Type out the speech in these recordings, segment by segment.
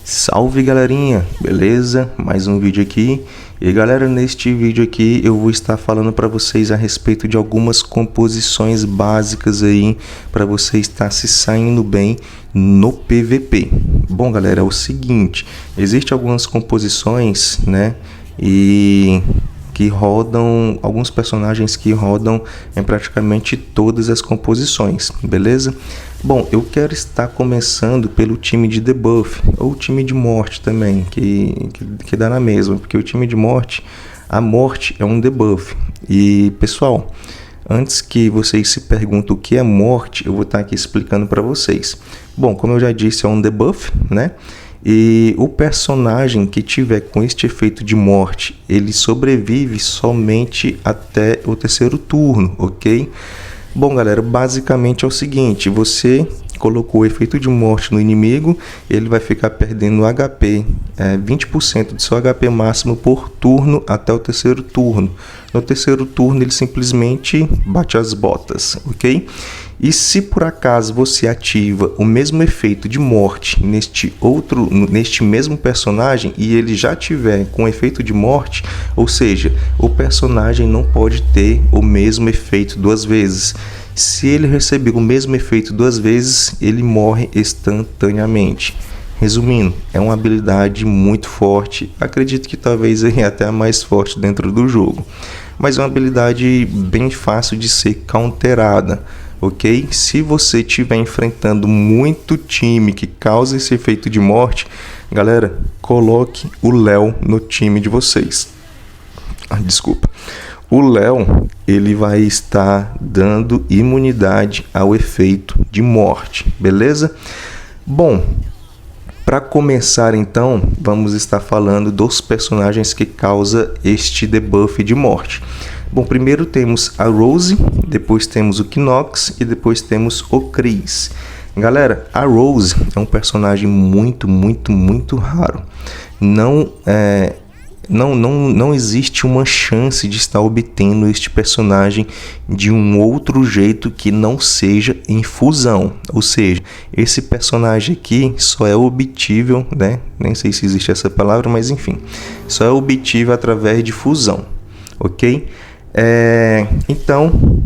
Salve galerinha, beleza? Mais um vídeo aqui. E galera, neste vídeo aqui eu vou estar falando para vocês a respeito de algumas composições básicas aí para você estar se saindo bem no PVP. Bom galera, é o seguinte, existem algumas composições, né? E que rodam, alguns personagens que rodam em praticamente todas as composições, beleza? Bom, eu quero estar começando pelo time de debuff, ou time de morte também, que dá na mesma, porque o time de morte, a morte é um debuff. E pessoal, antes que vocês se perguntem o que é morte, eu vou estar aqui explicando para vocês. Bom, como eu já disse, é um debuff, né? E o personagem que tiver com este efeito de morte, ele sobrevive somente até o terceiro turno, ok? Bom galera, basicamente é o seguinte, você colocou o efeito de morte no inimigo, ele vai ficar perdendo HP, 20% do seu HP máximo por turno até o terceiro turno. No terceiro turno ele simplesmente bate as botas, ok? E se por acaso você ativa o mesmo efeito de morte neste mesmo personagem e ele já tiver com efeito de morte, ou seja, o personagem não pode ter o mesmo efeito duas vezes. Se ele receber o mesmo efeito duas vezes, ele morre instantaneamente. Resumindo, é uma habilidade muito forte, acredito que talvez até a mais forte dentro do jogo, mas é uma habilidade bem fácil de ser counterada. Ok? Se você estiver enfrentando muito time que causa esse efeito de morte, galera, coloque o Léo no time de vocês. Desculpa. O Léo, ele vai estar dando imunidade ao efeito de morte, beleza? Bom, para começar então, vamos estar falando dos personagens que causam este debuff de morte. Bom, primeiro temos a Rose, depois temos o Knox e depois temos o Chris. Galera, a Rose é um personagem muito raro. Não existe uma chance de estar obtendo este personagem de um outro jeito que não seja em fusão. Ou seja, esse personagem aqui só é obtível, né? Nem sei se existe essa palavra, mas enfim, só é obtível através de fusão, ok? Então,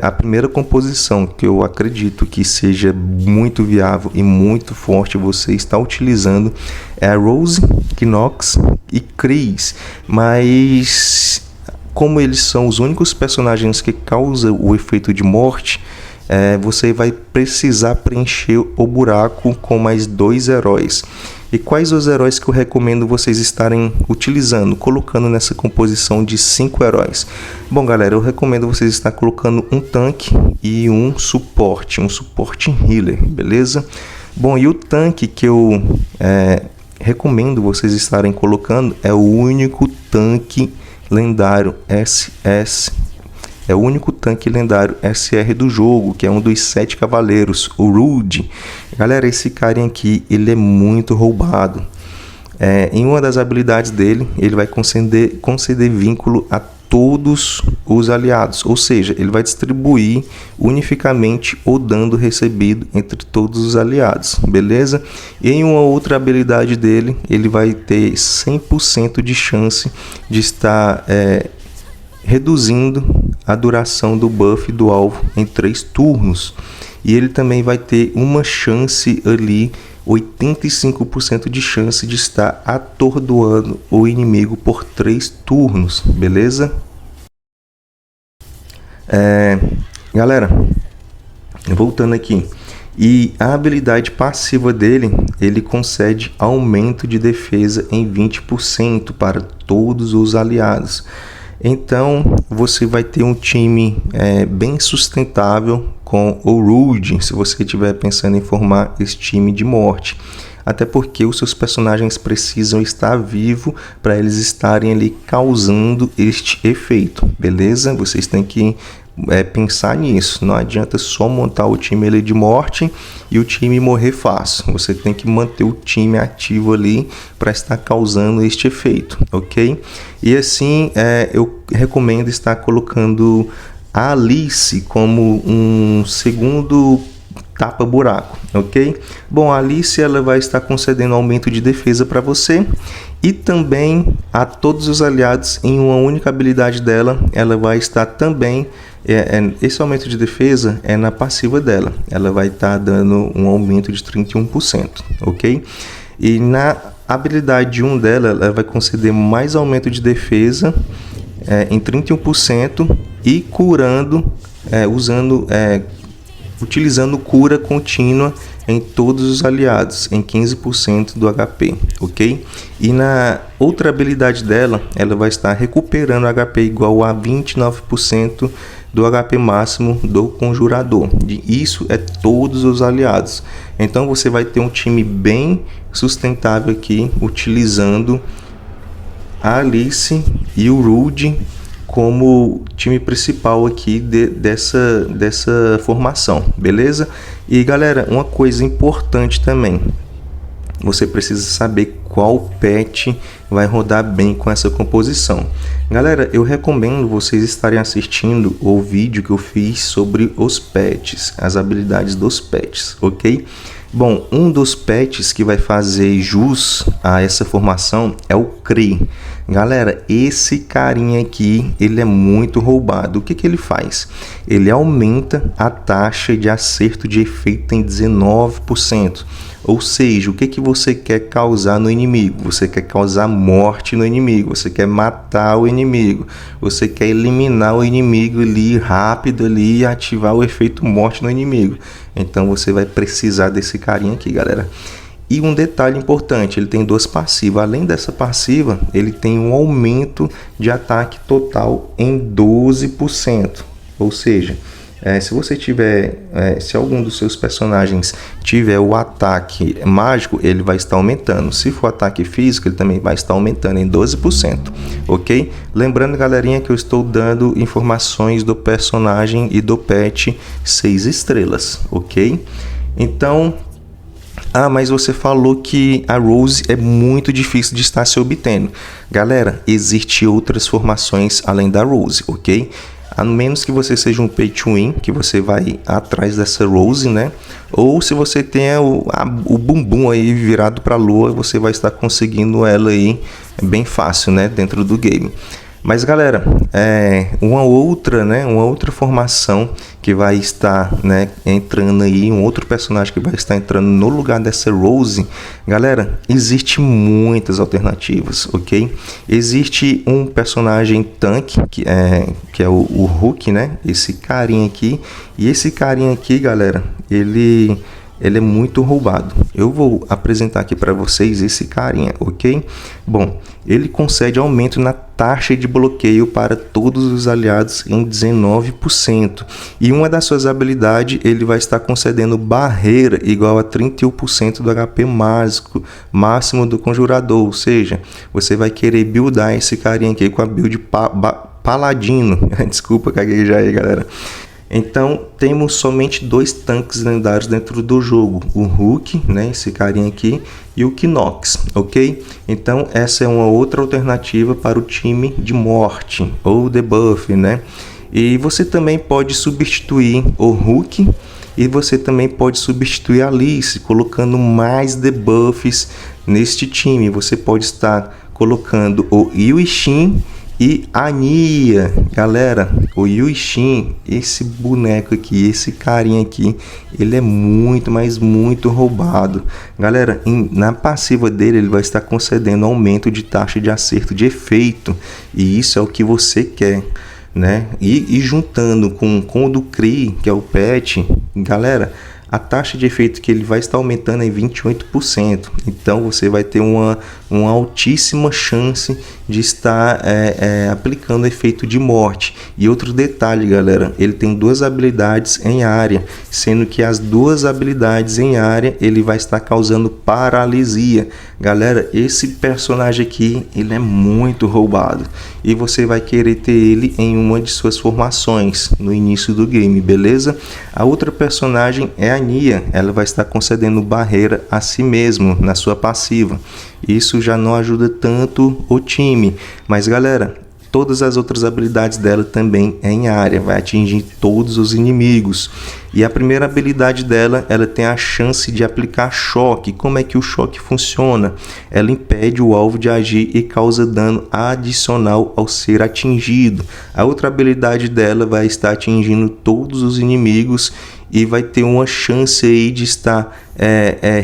a primeira composição que eu acredito que seja muito viável e muito forte você está utilizando é a Rose, Knox e Chris, mas como eles são os únicos personagens que causam o efeito de morte, você vai precisar preencher o buraco com mais 2 heróis. E quais os heróis que eu recomendo vocês estarem utilizando, colocando nessa composição de 5 heróis? Bom galera, eu recomendo vocês estar colocando um tanque e um suporte healer, beleza? Bom, e o tanque que eu recomendo vocês estarem colocando é o único tanque lendário SS. É o único tanque lendário SR do jogo, que é um dos 7 cavaleiros, o Rude. Galera, esse carinha aqui, ele é muito roubado. Em uma das habilidades dele, ele vai conceder vínculo a todos os aliados. Ou seja, ele vai distribuir unificamente o dano recebido entre todos os aliados, beleza? E em uma outra habilidade dele, ele vai ter 100% de chance de estar reduzindo a duração do buff do alvo em 3 turnos. E ele também vai ter uma chance ali, 85% de chance de estar atordoando o inimigo por 3 turnos, beleza? Galera, voltando aqui. E a habilidade passiva dele, ele concede aumento de defesa em 20% para todos os aliados. Então, você vai ter um time bem sustentável com o Rude, se você estiver pensando em formar esse time de morte. Até porque os seus personagens precisam estar vivos para eles estarem ali causando este efeito, beleza? Vocês têm que pensar nisso. Não adianta só montar o time ali de morte e o time morrer fácil. Você tem que manter o time ativo ali para estar causando este efeito, ok? E assim, eu recomendo estar colocando a Alice como um segundo tapa-buraco, ok? Bom, a Alice ela vai estar concedendo aumento de defesa para você e também a todos os aliados em uma única habilidade dela, ela vai estar também, esse aumento de defesa é na passiva dela, ela vai estar dando um aumento de 31%, ok? E na habilidade 1 dela, ela vai conceder mais aumento de defesa em 31% e curando, utilizando cura contínua em todos os aliados, em 15% do HP, ok? E na outra habilidade dela, ela vai estar recuperando HP igual a 29% do HP máximo do Conjurador. Isso é todos os aliados. Então você vai ter um time bem sustentável aqui, utilizando a Alice e o Rude como time principal aqui dessa formação, beleza? E galera, uma coisa importante também, você precisa saber qual pet vai rodar bem com essa composição. Galera, eu recomendo vocês estarem assistindo o vídeo que eu fiz sobre os pets, as habilidades dos pets, ok? Bom, um dos pets que vai fazer jus a essa formação é o Kree. Galera, esse carinha aqui, ele é muito roubado. O que ele faz? Ele aumenta a taxa de acerto de efeito em 19%. Ou seja, o que você quer causar no inimigo? Você quer causar morte no inimigo, você quer matar o inimigo, você quer eliminar o inimigo ali rápido ali e ativar o efeito morte no inimigo. Então você vai precisar desse carinha aqui, galera. E um detalhe importante, ele tem duas passivas. Além dessa passiva, ele tem um aumento de ataque total em 12%. Ou seja, se você tiver, se algum dos seus personagens tiver o ataque mágico, ele vai estar aumentando. Se for ataque físico, ele também vai estar aumentando em 12%, ok? Lembrando, galerinha, que eu estou dando informações do personagem e do pet 6 estrelas, ok? Então, mas você falou que a Rose é muito difícil de estar se obtendo. Galera, existem outras formações além da Rose, ok? A menos que você seja um pay to win, que você vai atrás dessa Rose, né? Ou se você tenha o bumbum aí virado para a lua, você vai estar conseguindo ela aí bem fácil, né? Dentro do game. Mas galera, uma outra formação que vai estar, né, entrando aí, um outro personagem que vai estar entrando no lugar dessa Rose, galera, existe muitas alternativas, ok? Existe um personagem tanque que é o Hulk, né? Esse carinha aqui, e esse carinha aqui, galera, ele é muito roubado. Eu vou apresentar aqui para vocês esse carinha, ok? Bom, ele concede aumento na taxa de bloqueio para todos os aliados em 19%. E uma das suas habilidades, ele vai estar concedendo barreira igual a 31% do HP máximo do Conjurador. Ou seja, você vai querer buildar esse carinha aqui com a build Paladino. Desculpa, caguei já aí, galera. Então, temos somente 2 tanques lendários dentro do jogo. O Hulk, né, esse carinha aqui, e o Knox, ok? Então, essa é uma outra alternativa para o time de morte, ou debuff, né? E você também pode substituir o Hulk, e você também pode substituir a Alice, colocando mais debuffs neste time. Você pode estar colocando o Yuishin e a Nia. Galera, o Yuishin, esse boneco aqui, esse carinha aqui, ele é muito, mas muito roubado. Galera, na passiva dele, ele vai estar concedendo aumento de taxa de acerto de efeito. E isso é o que você quer, né? E juntando com o do Kree, que é o pet, galera, a taxa de efeito que ele vai estar aumentando em 28%. Então você vai ter uma altíssima chance de estar aplicando efeito de morte. E outro detalhe, galera, ele tem 2 habilidades em área, sendo que as 2 habilidades em área ele vai estar causando paralisia. Galera, esse personagem aqui, ele é muito roubado e você vai querer ter ele em uma de suas formações no início do game, beleza? A outra personagem é a Nia, ela vai estar concedendo barreira a si mesmo na sua passiva. Isso já não ajuda tanto o time, mas galera, Todas as outras habilidades dela também é em área, vai atingir todos os inimigos. E a primeira habilidade dela, ela tem a chance de aplicar choque. Como é que o choque funciona? Ela impede o alvo de agir e causa dano adicional ao ser atingido. A outra habilidade dela vai estar atingindo todos os inimigos e vai ter uma chance aí de estar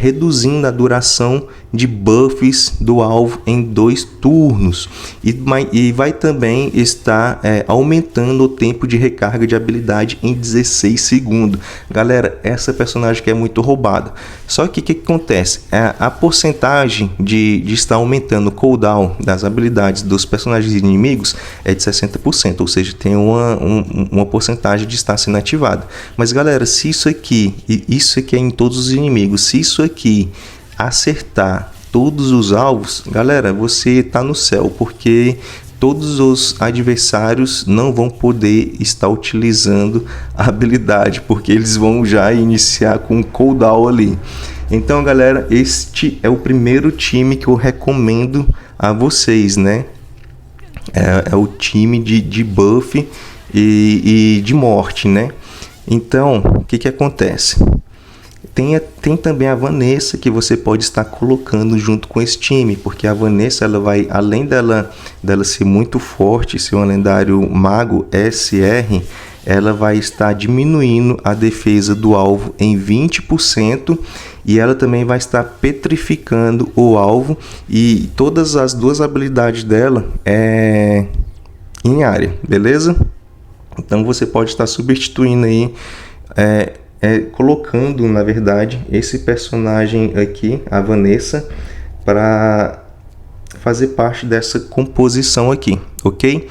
reduzindo a duração de buffs do alvo em 2 turnos e vai também estar aumentando o tempo de recarga de habilidade em 16 segundos. Galera, essa personagem que é muito roubada. Só que o que acontece? A porcentagem de estar aumentando o cooldown das habilidades dos personagens inimigos é de 60%, ou seja, tem uma porcentagem de estar sendo ativada. Mas galera, se isso aqui é em todos os inimigos, se isso aqui acertar todos os alvos, galera, você tá no céu, porque todos os adversários não vão poder estar utilizando a habilidade, porque eles vão já iniciar com um cooldown ali. Então galera, este é o primeiro time que eu recomendo a vocês, né? É o time de buff e de morte, né? Então, o que acontece? Tem também a Vanessa que você pode estar colocando junto com esse time, porque a Vanessa, ela vai, além dela ser muito forte, ser um lendário mago SR, ela vai estar diminuindo a defesa do alvo em 20% e ela também vai estar petrificando o alvo, e todas as duas habilidades dela é em área, beleza? Então você pode estar substituindo aí, colocando, na verdade, esse personagem aqui, a Vanessa, para fazer parte dessa composição aqui, ok?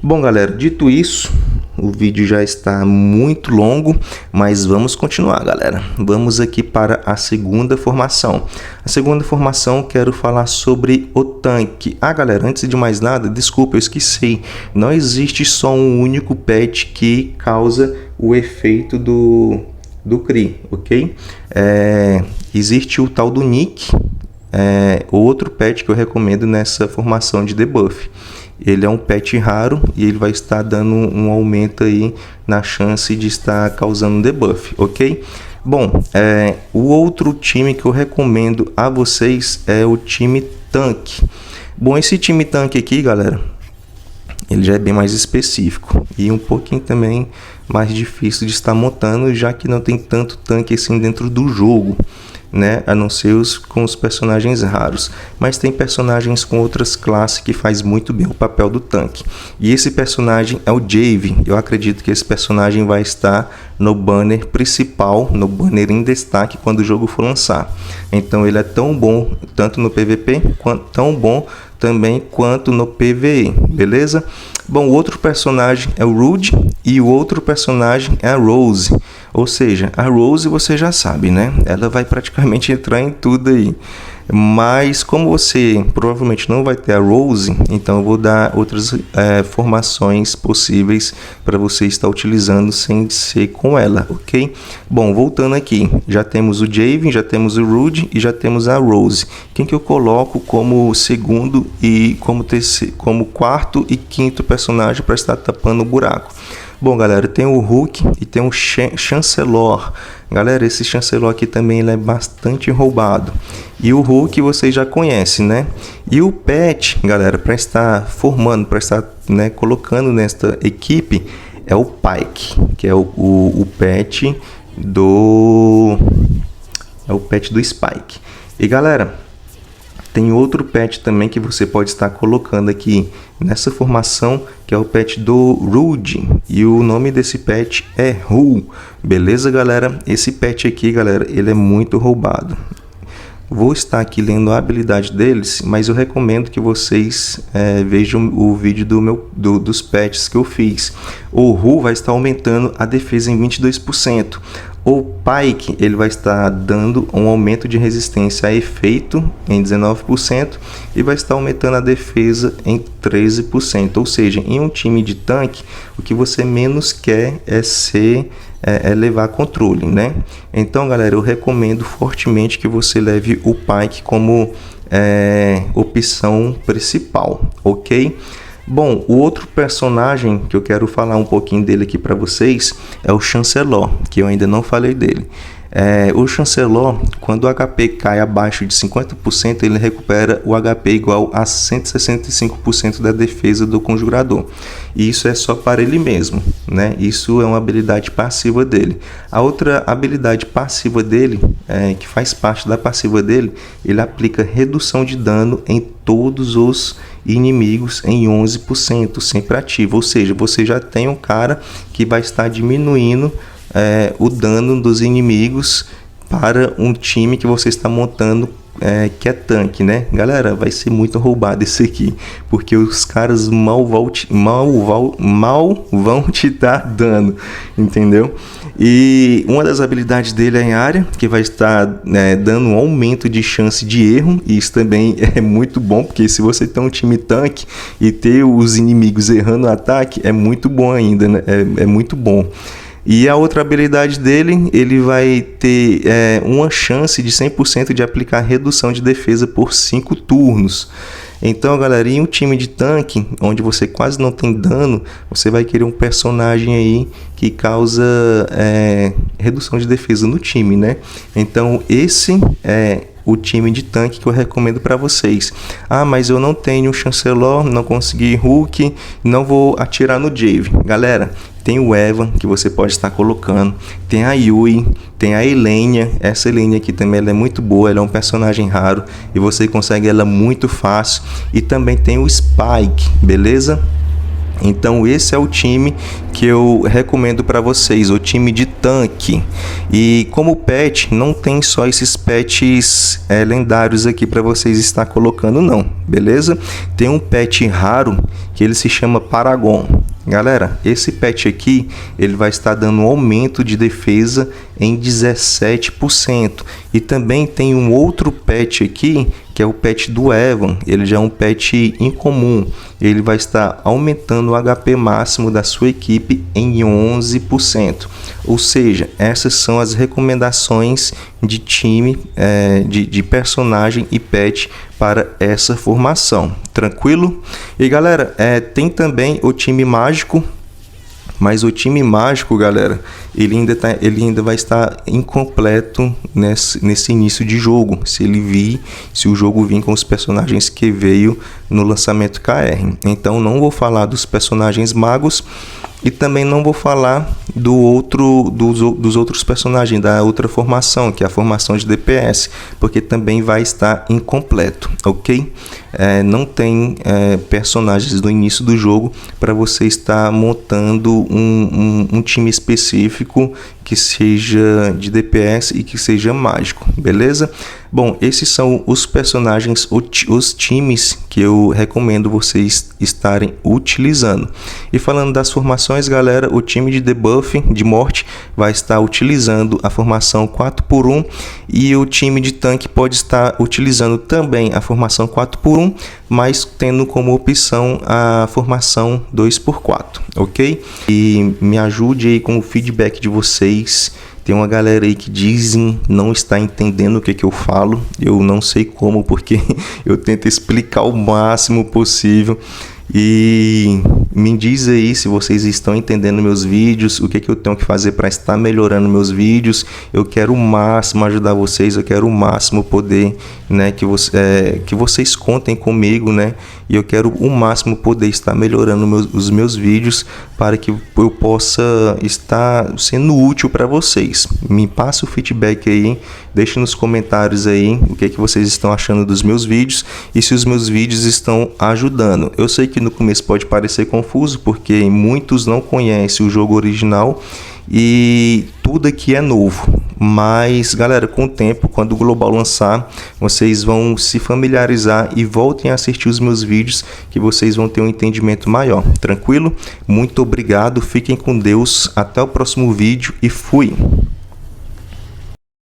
Bom galera, dito isso, o vídeo já está muito longo, mas vamos continuar galera. Vamos aqui para a segunda formação. A segunda formação, quero falar sobre o tanque. Galera, antes de mais nada, desculpa, eu esqueci. Não existe só um único pet que causa o efeito do Cri, ok? Existe o tal do Nick, outro pet que eu recomendo nessa formação de debuff. Ele é um pet raro e ele vai estar dando um aumento aí na chance de estar causando debuff, ok? Bom, o outro time que eu recomendo a vocês é o time tanque. Bom, esse time tanque aqui, galera, ele já é bem mais específico e um pouquinho também mais difícil de estar montando, já que não tem tanto tanque assim dentro do jogo, né? A não ser com os personagens raros, mas tem personagens com outras classes que faz muito bem o papel do tanque. E esse personagem é o Jave. Eu acredito que esse personagem vai estar no banner principal, no banner em destaque quando o jogo for lançar. Então ele é tão bom tanto no PVP quanto tão bom também quanto no PVE, beleza? Bom, o outro personagem é o Rude e o outro personagem é a Rose. Ou seja, a Rose você já sabe, né? Ela vai praticamente entrar em tudo aí. Mas como você provavelmente não vai ter a Rose, então eu vou dar outras formações possíveis para você estar utilizando sem ser com ela, ok? Bom, voltando aqui, já temos o Jave, já temos o Rude e já temos a Rose. Quem que eu coloco como segundo e como quarto e quinto personagem para estar tapando o buraco? Bom, galera, tem o Hulk e tem o Chancellor. Galera, esse Chancellor aqui também ele é bastante roubado. E o Hulk vocês já conhecem, né? E o pet, galera, para estar formando, para estar, né, colocando nesta equipe, é o Pyke, que é o pet do... é o pet do Spike. E galera, tem outro pet também que você pode estar colocando aqui nessa formação, que é o pet do Rude. E o nome desse pet é Ru. Beleza, galera? Esse pet aqui, galera, ele é muito roubado. Vou estar aqui lendo a habilidade deles, mas eu recomendo que vocês vejam o vídeo dos pets que eu fiz. O Ru vai estar aumentando a defesa em 22%. O Pyke, ele vai estar dando um aumento de resistência a efeito em 19% e vai estar aumentando a defesa em 13%. Ou seja, em um time de tanque, o que você menos quer é levar controle, né? Então, galera, eu recomendo fortemente que você leve o Pyke como opção principal, ok? Bom, o outro personagem que eu quero falar um pouquinho dele aqui para vocês é o Chancellor, que eu ainda não falei dele. O Chancellor, quando o HP cai abaixo de 50%, ele recupera o HP igual a 165% da defesa do conjurador. E isso é só para ele mesmo, né? Isso é uma habilidade passiva dele. A outra habilidade passiva dele, que faz parte da passiva dele, ele aplica redução de dano em todos os inimigos em 11%, sempre ativo. Ou seja, você já tem um cara que vai estar diminuindo o dano dos inimigos para um time que você está montando, que é tanque, né? Galera, vai ser muito roubado esse aqui, porque os caras mal vão te dar dano, entendeu? E uma das habilidades dele é em área, que vai estar dando um aumento de chance de erro, e isso também é muito bom, porque se você tem um time tanque e ter os inimigos errando o ataque, é muito bom ainda, né? É muito bom. E a outra habilidade dele, ele vai ter uma chance de 100% de aplicar redução de defesa por 5 turnos. Então, galera, em um time de tanque, onde você quase não tem dano, você vai querer um personagem aí que causa redução de defesa no time, né? Então, esse é o time de tanque que eu recomendo para vocês. Ah, mas eu não tenho Chancellor, não consegui Hulk, não vou atirar no Jave. Galera, tem o Evan, que você pode estar colocando, tem a Yui, tem a Elenia. Essa Elenia aqui também ela é muito boa, ela é um personagem raro e você consegue ela muito fácil. E também tem o Spike, beleza? Então esse é o time que eu recomendo para vocês, o time de tanque. E como pet, não tem só esses pets lendários aqui para vocês estar colocando não, beleza? Tem um pet raro que ele se chama Paragon. Galera, esse pet aqui, ele vai estar dando um aumento de defesa em 17%. E também tem um outro pet aqui, que é o pet do Evan. Ele já é um pet incomum. Ele vai estar aumentando o HP máximo da sua equipe em 11%. Ou seja, essas são as recomendações de time, de personagem e pet para essa formação. Tranquilo? E galera, tem também o time mágico. Mas o time mágico, galera, ele ainda vai estar incompleto nesse início de jogo. Se o jogo vir com os personagens que veio no lançamento KR. Então não vou falar dos personagens magos e também não vou falar dos outros personagens da outra formação, que é a formação de DPS, porque também vai estar incompleto, ok? Não tem personagens do início do jogo para você estar montando um time específico que seja de DPS e que seja mágico, beleza? Bom, esses são os personagens, os times que eu recomendo vocês estarem utilizando. E falando das formações, galera, o time de debuff, de morte, vai estar utilizando a formação 4x1 e o time de tanque pode estar utilizando também a formação 4x1, mas tendo como opção a formação 2x4, ok? E me ajude aí com o feedback de vocês. Tem uma galera aí que dizem não está entendendo o que eu falo. Eu não sei como, porque eu tento explicar o máximo possível. E me diz aí se vocês estão entendendo meus vídeos, o que eu tenho que fazer para estar melhorando meus vídeos. Eu quero o máximo ajudar vocês, eu quero o máximo poder, né, que vocês contem comigo, né? E eu quero o máximo poder estar melhorando os meus vídeos para que eu possa estar sendo útil para vocês. Me passa o feedback aí, deixe nos comentários aí o que vocês estão achando dos meus vídeos e se os meus vídeos estão ajudando. Eu sei que no começo pode parecer confuso, porque muitos não conhecem o jogo original e tudo aqui é novo, mas galera, com o tempo, quando o Global lançar, vocês vão se familiarizar e voltem a assistir os meus vídeos, que vocês vão ter um entendimento maior. Tranquilo? Muito obrigado, fiquem com Deus, até o próximo vídeo e fui!